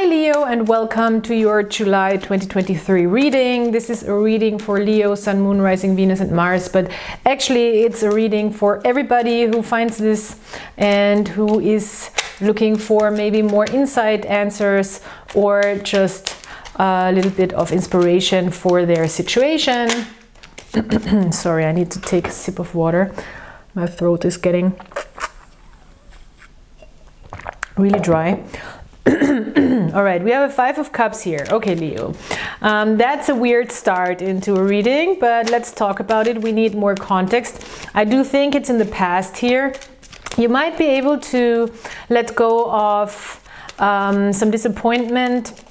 Hi Leo, and welcome to your July 2023 reading. This is a reading for Leo, Sun, Moon, Rising, Venus and Mars, but actually it's a reading for everybody who finds this and who is looking for maybe more insight, answers, or just a little bit of inspiration for their situation. Sorry, I need to take a sip of water. My throat is getting really dry. All right, we have a 5 of Cups here. Okay, Leo, that's a weird start into a reading, but let's talk about it. We need more context. I do think it's in the past here. You might be able to let go of some disappointment,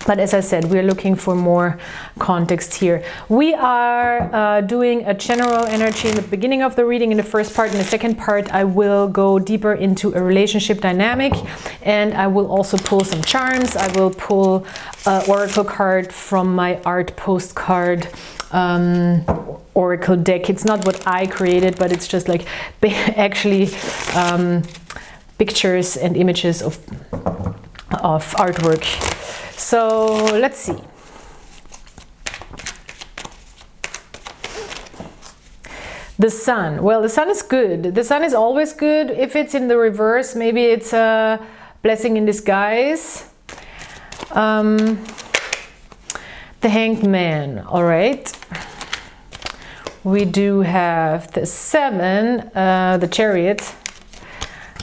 but as I said, we're looking for more context here. We are doing a general energy in the beginning of the reading in the first part. In the second part, I will go deeper into a relationship dynamic, and I will also pull some charms. I will pull an oracle card from my art postcard oracle deck. It's not what I created, but it's just like actually pictures and images of artwork. So let's see. The Sun. Well, the Sun is good. The Sun is always good. If it's in the reverse, maybe it's a blessing in disguise. The Hanged Man. All right. We do have the 7, the Chariot.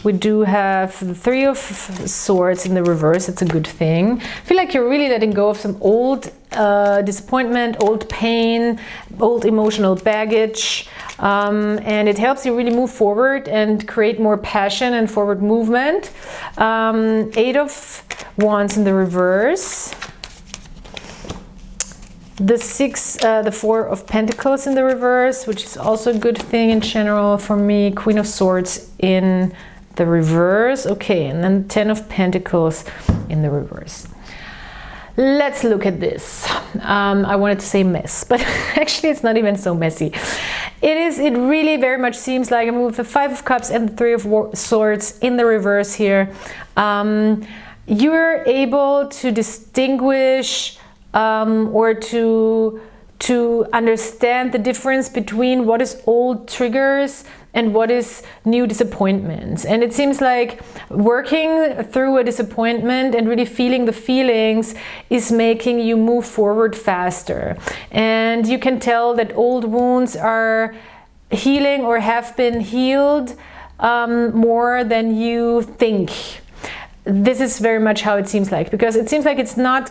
We do have the 3 of Swords in the reverse. It's a good thing. I feel like you're really letting go of some old disappointment, old pain, old emotional baggage. And it helps you really move forward and create more passion and forward movement. 8 of Wands in the reverse. The 4 of Pentacles in the reverse, which is also a good thing in general for me. Queen of Swords in the reverse. Okay, and then 10 of Pentacles in the reverse. Let's look at this. I wanted to say mess, but actually it's not even so messy. It really very much seems like, I mean, with the 5 of Cups and the 3 of Swords in the reverse here, you're able to distinguish or to understand the difference between what is old triggers and what is new disappointments. And it seems like working through a disappointment and really feeling the feelings is making you move forward faster. And you can tell that old wounds are healing or have been healed more than you think. This is very much how it seems like, because it seems like it's not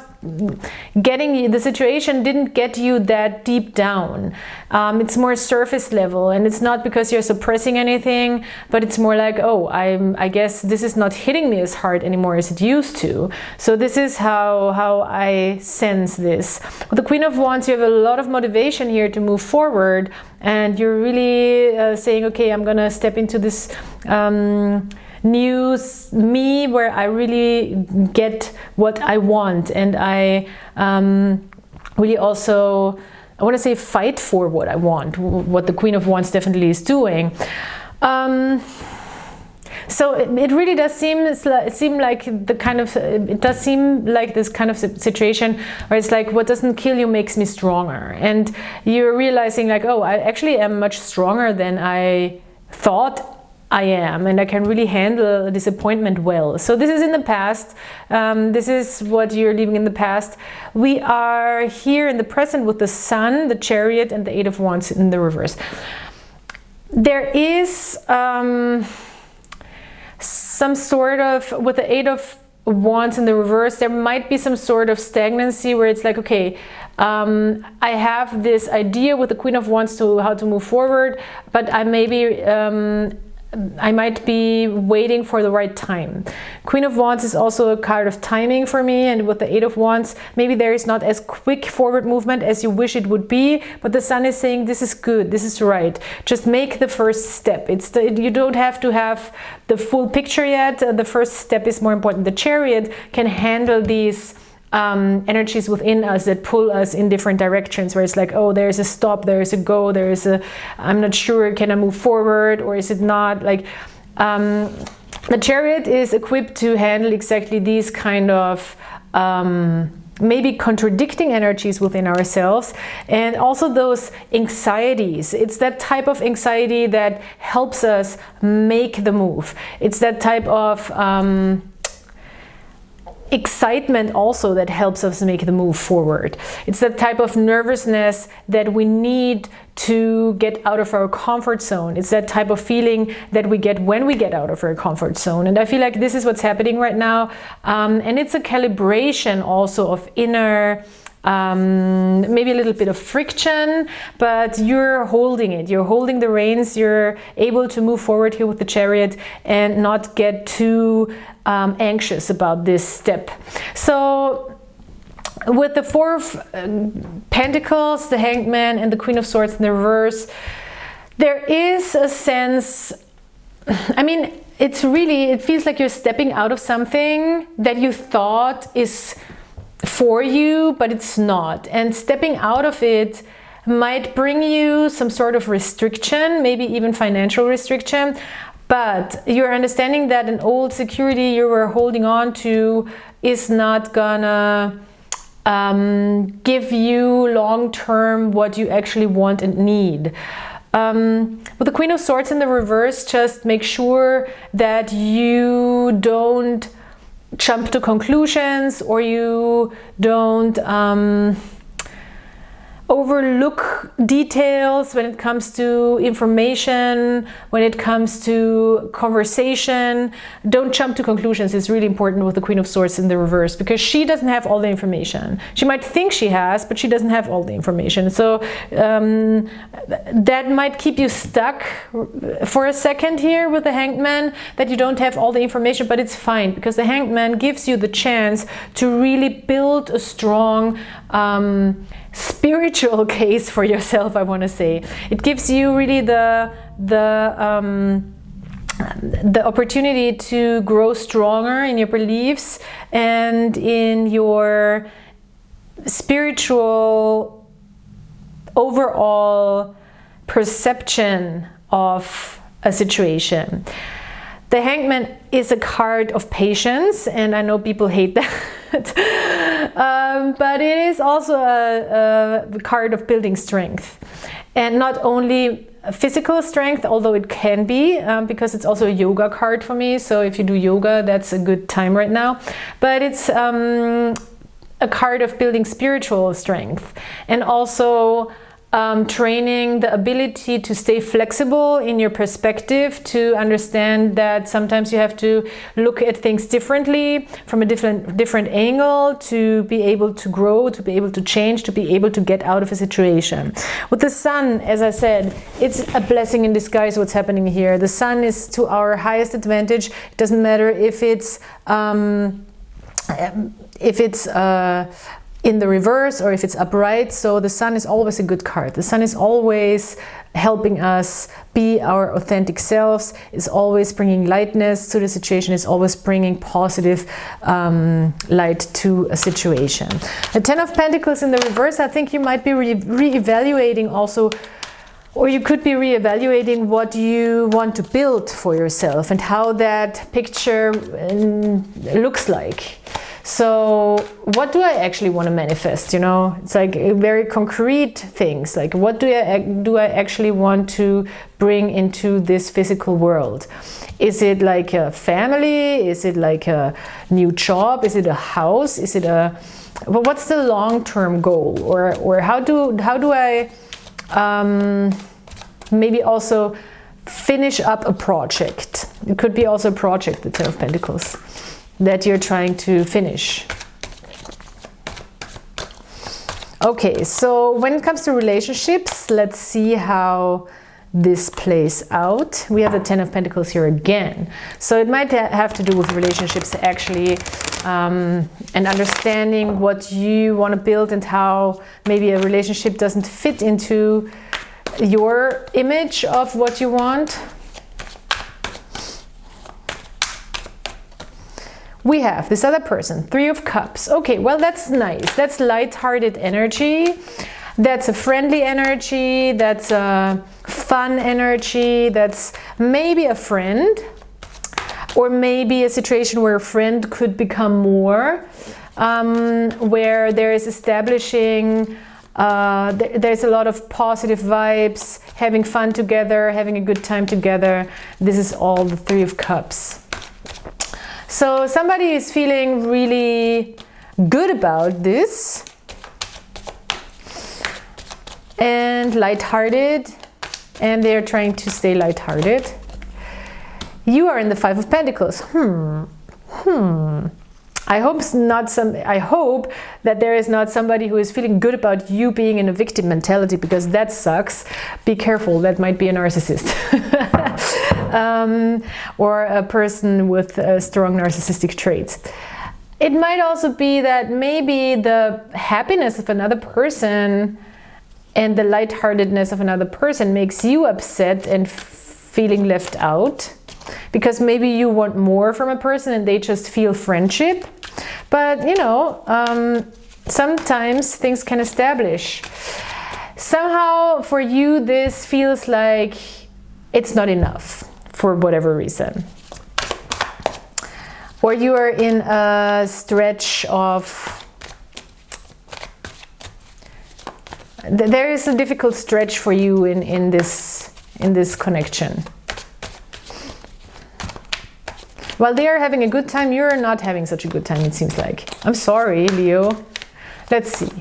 getting you, the situation didn't get you that deep down. It's more surface level, and it's not because you're suppressing anything, but it's more like, oh, I guess this is not hitting me as hard anymore as it used to. So this is how I sense this. With the Queen of Wands, you have a lot of motivation here to move forward, and you're really saying, okay, I'm gonna step into this new me where I really get what I want, and I really also, I want to say, fight for what I want, what the Queen of Wands definitely is doing. So it really does seem like the kind of, it does seem like this kind of situation where it's like, what doesn't kill you makes me stronger, and you're realizing like, oh, I actually am much stronger than I thought I am, and I can really handle disappointment well. So this is in the past. This is what you're leaving in the past. We are here in the present with the Sun, the Chariot, and the 8 of Wands in the reverse. There is some sort of, with the 8 of Wands in the reverse, there might be some sort of stagnancy where it's like, okay, I have this idea with the Queen of Wands to how to move forward, but I might be waiting for the right time. Queen of Wands is also a card of timing for me, and with the 8 of Wands, maybe there is not as quick forward movement as you wish it would be, but the Sun is saying this is good, this is right. Just make the first step. You don't have to have the full picture yet. The first step is more important. The Chariot can handle these energies within us that pull us in different directions, where it's like, oh, there's a stop, there's a go, there's a, I'm not sure, can I move forward or is it not, like The Chariot is equipped to handle exactly these kind of maybe contradicting energies within ourselves, and also those anxieties. It's that type of anxiety that helps us make the move. It's that type of excitement also that helps us make the move forward. It's that type of nervousness that we need to get out of our comfort zone. It's that type of feeling that we get when we get out of our comfort zone. And I feel like this is what's happening right now. And it's a calibration also of inner, maybe a little bit of friction, but you're holding it. You're holding the reins. You're able to move forward here with the Chariot and not get too anxious about this step. So with the Four of Pentacles, the Hanged Man, and the Queen of Swords in the reverse, there is a sense, I mean, it feels like you're stepping out of something that you thought is for you, but it's not. And stepping out of it might bring you some sort of restriction, maybe even financial restriction, but you're understanding that an old security you were holding on to is not gonna give you long-term what you actually want and need. With the Queen of Swords in the reverse, just make sure that you don't jump to conclusions, or you don't overlook details when it comes to information, when it comes to conversation. Don't jump to conclusions. It's really important with the Queen of Swords in the reverse, because she doesn't have all the information. She might think she has, but she doesn't have all the information. So that might keep you stuck for a second here with the Hanged Man, that you don't have all the information, but it's fine, because the Hanged Man gives you the chance to really build a strong spiritual case for yourself, I want to say. It gives you really the opportunity to grow stronger in your beliefs and in your spiritual overall perception of a situation. The Hanged Man is a card of patience, and I know people hate that. But it is also a card of building strength, and not only physical strength, although it can be, because it's also a yoga card for me. So if you do yoga, that's a good time right now. But it's a card of building spiritual strength, and also training the ability to stay flexible in your perspective, to understand that sometimes you have to look at things differently, from a different angle, to be able to grow, to be able to change, to be able to get out of a situation. With the Sun, as I said, it's a blessing in disguise what's happening here. The Sun is to our highest advantage. It doesn't matter if it's in the reverse or if it's upright. So the Sun is always a good card. The Sun is always helping us be our authentic selves, is always bringing lightness to the situation, is always bringing positive light to a situation. The Ten of Pentacles in the reverse, I think you might be re-evaluating also, or you could be re-evaluating what you want to build for yourself and how that picture looks like. So what do I actually want to manifest? You know, it's like very concrete things, like what do I actually want to bring into this physical world? Is it like a family? Is it like a new job? Is it a house? Is it a, well, what's the long-term goal? Or how do I maybe also finish up a project? It could be also a project, the Ten of Pentacles, that you're trying to finish. Okay, so when it comes to relationships, let's see how this plays out. We have the Ten of Pentacles here again. So it might have to do with relationships actually, and understanding what you want to build and how maybe a relationship doesn't fit into your image of what you want. We have this other person, Three of Cups. Okay, well, that's nice. That's light-hearted energy. That's a friendly energy. That's a fun energy. That's maybe a friend. or maybe a situation where a friend could become more, where there is establishing, there's a lot of positive vibes, having fun together, having a good time together. This is all the Three of Cups. So somebody is feeling really good about this and lighthearted, and they're trying to stay lighthearted. You are in the Five of Pentacles. I hope that there is not somebody who is feeling good about you being in a victim mentality, because that sucks. Be careful, that might be a narcissist. Or a person with strong narcissistic traits. It might also be that maybe the happiness of another person and the lightheartedness of another person makes you upset and feeling left out, because maybe you want more from a person and they just feel friendship. But you know, sometimes things can establish. Somehow for you this feels like it's not enough for whatever reason. Or you are in a stretch of, there is a difficult stretch for you in this connection. While they are having a good time, you're not having such a good time, it seems like. I'm sorry, Leo. Let's see.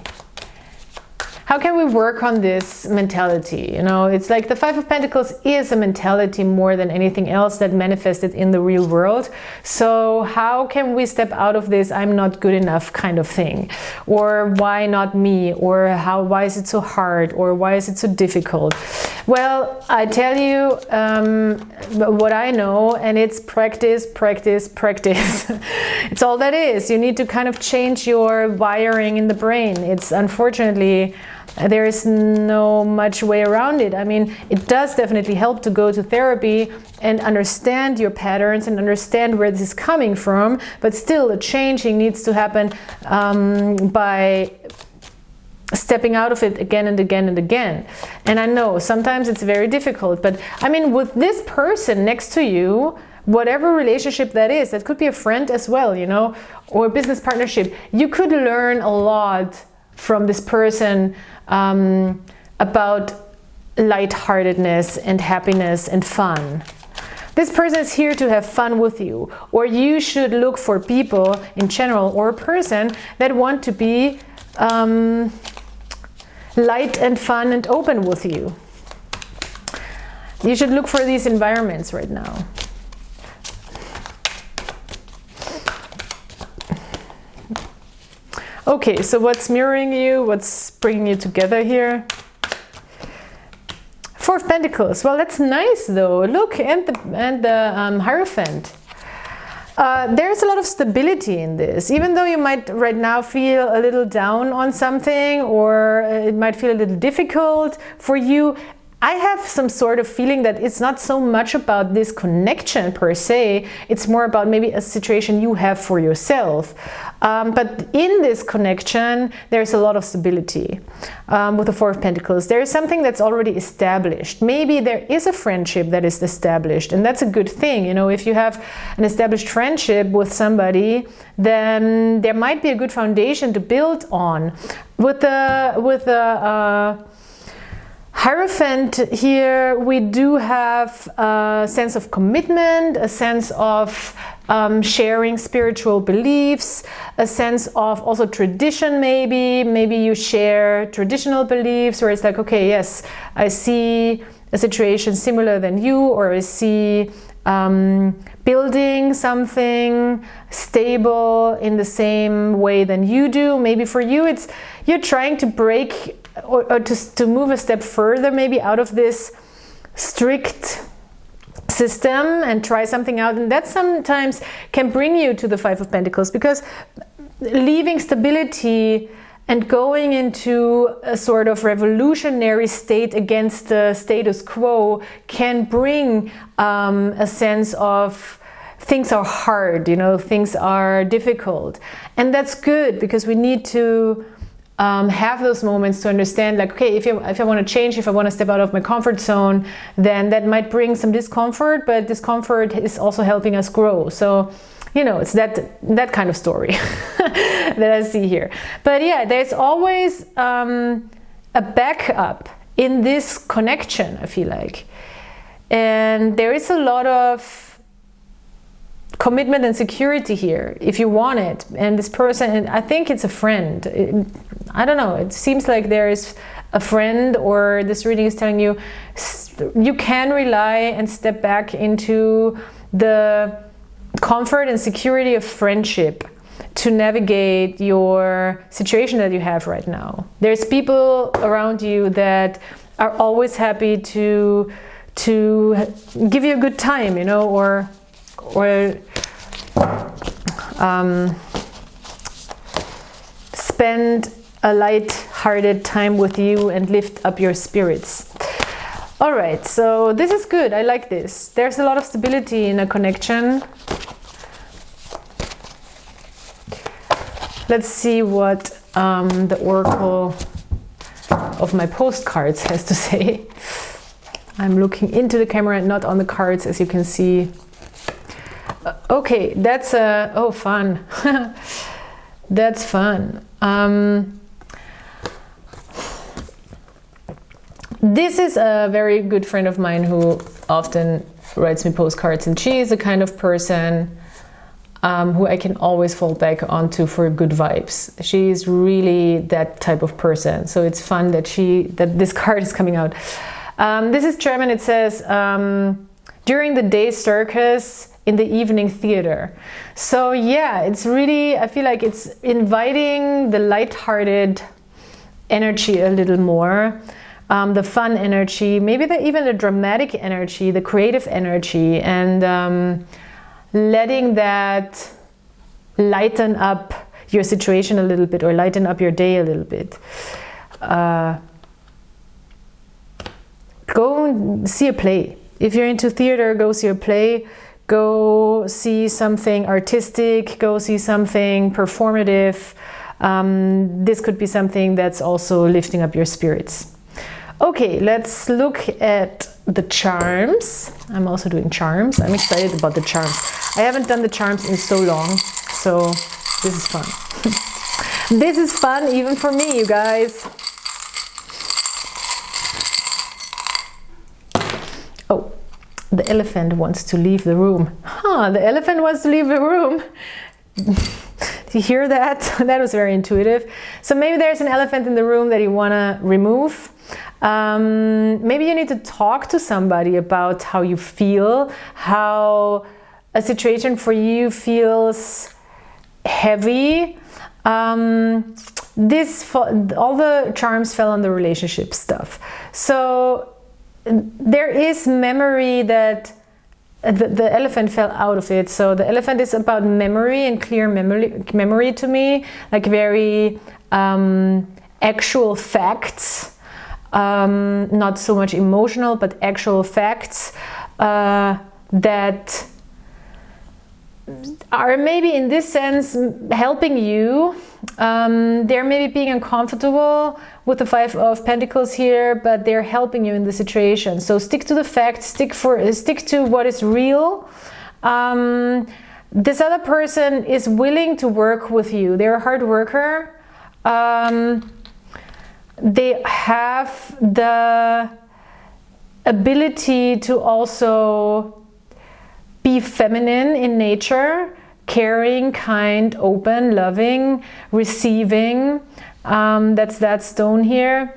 How can we work on this mentality? You know, it's like the Five of Pentacles is a mentality more than anything else that manifested in the real world. So how can we step out of this I'm not good enough kind of thing? Or why not me? Or why is it so hard? Or why is it so difficult? Well, I tell you what I know, and it's practice, practice, practice. It's all that is. You need to kind of change your wiring in the brain. It's unfortunately, there is no much way around it. I mean, it does definitely help to go to therapy and understand your patterns and understand where this is coming from, but still the changing needs to happen by stepping out of it again and again and again. And I know sometimes it's very difficult, but I mean, with this person next to you, whatever relationship that is, that could be a friend as well, you know, or a business partnership, you could learn a lot from this person about lightheartedness and happiness and fun. This person is here to have fun with you, or you should look for people in general, or a person that want to be light and fun and open with you. You should look for these environments right now. Okay, so what's mirroring you? What's bringing you together here? Four of Pentacles. Well, that's nice though. Look, and the Hierophant. There's a lot of stability in this. Even though you might right now feel a little down on something, or it might feel a little difficult for you, I have some sort of feeling that it's not so much about this connection per se, it's more about maybe a situation you have for yourself. But in this connection, there's a lot of stability with the Four of Pentacles. There is something that's already established. Maybe there is a friendship that is established, and that's a good thing. You know, if you have an established friendship with somebody, then there might be a good foundation to build on. With the Hierophant here, we do have a sense of commitment, a sense of sharing spiritual beliefs, a sense of also tradition maybe. Maybe you share traditional beliefs where it's like, okay, yes, I see a situation similar than you, or I see building something stable in the same way than you do. Maybe for you, it's you're trying to break or to move a step further, maybe out of this strict system and try something out. And that sometimes can bring you to the Five of Pentacles, because leaving stability and going into a sort of revolutionary state against the status quo can bring a sense of things are hard, you know, things are difficult. And that's good, because we need to have those moments to understand, like, okay, if I want to change, if I want to step out of my comfort zone, then that might bring some discomfort, but discomfort is also helping us grow. So, you know, it's that kind of story that I see here. But yeah, there's always a backup in this connection, I feel like. And there is a lot of commitment and security here, if you want it. And this person, and I think it's a friend. I don't know, it seems like there is a friend, or this reading is telling you you can rely and step back into the comfort and security of friendship to navigate your situation that you have right now. There's people around you that are always happy to give you a good time, you know, or spend a light-hearted time with you and lift up your spirits. All right, so this is good. I like this. There's a lot of stability in a connection. Let's see what the oracle of my postcards has to say. I'm looking into the camera and not on the cards, as you can see. Okay, that's oh, fun. That's fun. This is a very good friend of mine who often writes me postcards, and she is the kind of person who I can always fall back onto for good vibes. She's really that type of person. So it's fun that this card is coming out. This is German. It says, during the day circus, in the evening theater. So yeah, it's really, I feel like it's inviting the lighthearted energy a little more, the fun energy, maybe even the dramatic energy, the creative energy, and letting that lighten up your situation a little bit, or lighten up your day a little bit. Go and see a play. If you're into theater, go see a play. Go see something artistic, go see something performative. This could be something that's also lifting up your spirits. Okay, let's look at the charms. I'm also doing charms. I'm excited about the charms. I haven't done the charms in so long, so this is fun. This is fun even for me, you guys. Oh. The elephant wants to leave the room. Huh, the elephant wants to leave the room. Do you hear that? That was very intuitive. So maybe there's an elephant in the room that you want to remove. Maybe you need to talk to somebody about how you feel, how a situation for you feels heavy. All the charms fell on the relationship stuff. So there is memory that the elephant fell out of it. So the elephant is about memory and clear memory to me, like very actual facts, not so much emotional, but actual facts that are maybe in this sense helping you. They're maybe being uncomfortable with the Five of Pentacles here, but they're helping you in the situation. So stick to the facts, stick to what is real. This other person is willing to work with you. They're a hard worker. They have the ability to also be feminine in nature, caring, kind, open, loving, receiving. That's that stone here.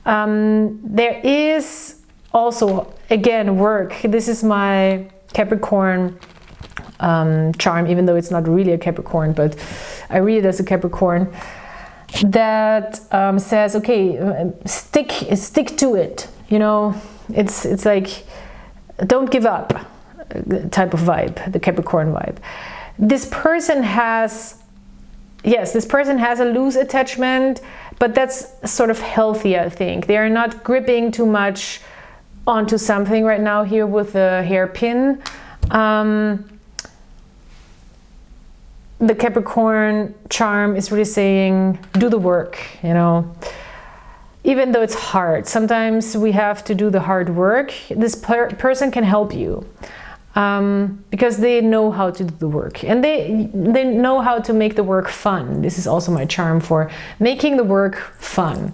There is also, again, work. This is my Capricorn charm, even though it's not really a Capricorn, but I read it as a Capricorn. That says, okay, stick to it. You know, it's like, don't give up type of vibe, the Capricorn vibe. This person has, yes, this person has a loose attachment, but that's sort of healthy, I think. They are not gripping too much onto something right now here with the hairpin. the Capricorn charm is really saying, do the work, you know. Even though it's hard, sometimes we have to do the hard work. This person can help you because they know how to do the work, and they know how to make the work fun. This is also my charm for making the work fun.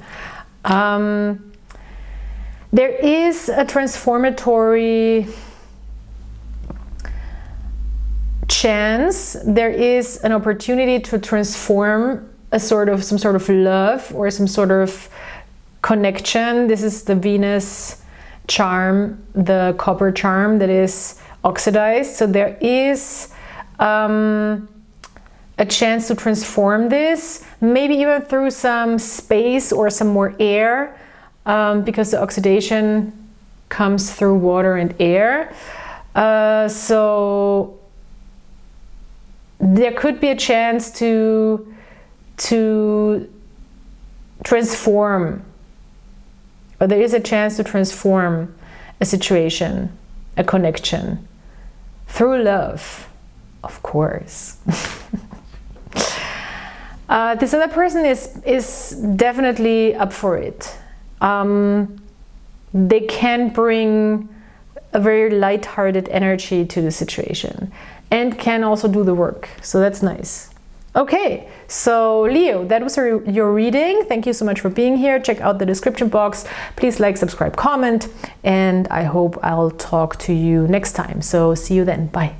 There is a transformatory chance. There is an opportunity to transform some sort of love or some sort of connection. This is the Venus charm, the copper charm that is oxidized. So there is a chance to transform this, maybe even through some space or some more air, because the oxidation comes through water and air. So there could be a chance to transform, or there is a chance to transform a situation, a connection, through love, of course. This other person is definitely up for it. They can bring a very light-hearted energy to the situation and can also do the work, so that's nice. Okay, so Leo, that was your reading. Thank you so much for being here. Check out the description box. Please like, subscribe, comment, and I hope I'll talk to you next time. So see you then. Bye.